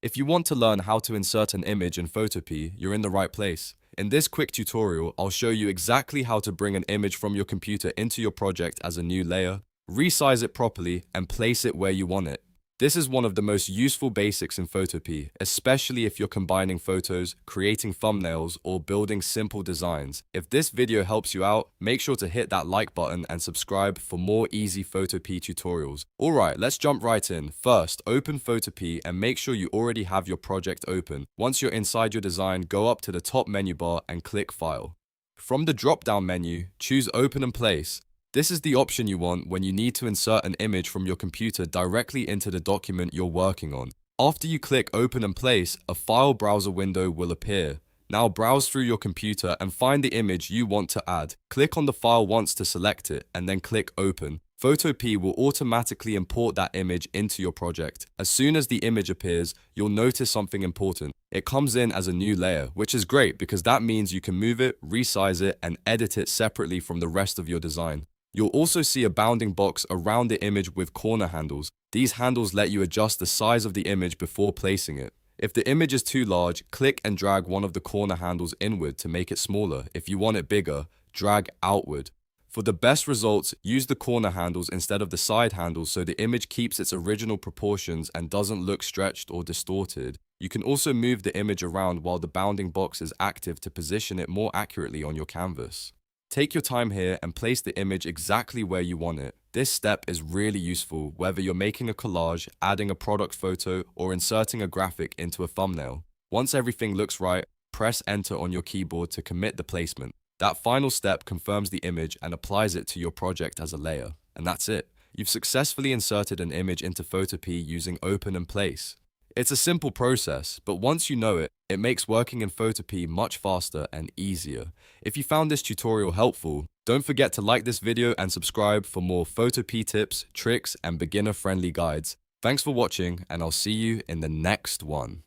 If you want to learn how to insert an image in Photopea, you're in the right place. In this quick tutorial, I'll show you exactly how to bring an image from your computer into your project as a new layer, resize it properly, and place it where you want it. This is one of the most useful basics in Photopea, especially if you're combining photos, creating thumbnails, or building simple designs. If this video helps you out, make sure to hit that like button and subscribe for more easy Photopea tutorials. Alright, let's jump right in. First, open Photopea and make sure you already have your project open. Once you're inside your design, go up to the top menu bar and click File. From the drop-down menu, choose Open and Place. This is the option you want when you need to insert an image from your computer directly into the document you're working on. After you click Open and Place, a file browser window will appear. Now browse through your computer and find the image you want to add. Click on the file once to select it, and then click Open. Photopea will automatically import that image into your project. As soon as the image appears, you'll notice something important. It comes in as a new layer, which is great because that means you can move it, resize it, and edit it separately from the rest of your design. You'll also see a bounding box around the image with corner handles. These handles let you adjust the size of the image before placing it. If the image is too large, click and drag one of the corner handles inward to make it smaller. If you want it bigger, drag outward. For the best results, use the corner handles instead of the side handles so the image keeps its original proportions and doesn't look stretched or distorted. You can also move the image around while the bounding box is active to position it more accurately on your canvas. Take your time here and place the image exactly where you want it. This step is really useful whether you're making a collage, adding a product photo, or inserting a graphic into a thumbnail. Once everything looks right, press Enter on your keyboard to commit the placement. That final step confirms the image and applies it to your project as a layer. And that's it. You've successfully inserted an image into Photopea using Open and Place. It's a simple process, but once you know it, it makes working in Photopea much faster and easier. If you found this tutorial helpful, don't forget to like this video and subscribe for more Photopea tips, tricks, and beginner-friendly guides. Thanks for watching, and I'll see you in the next one.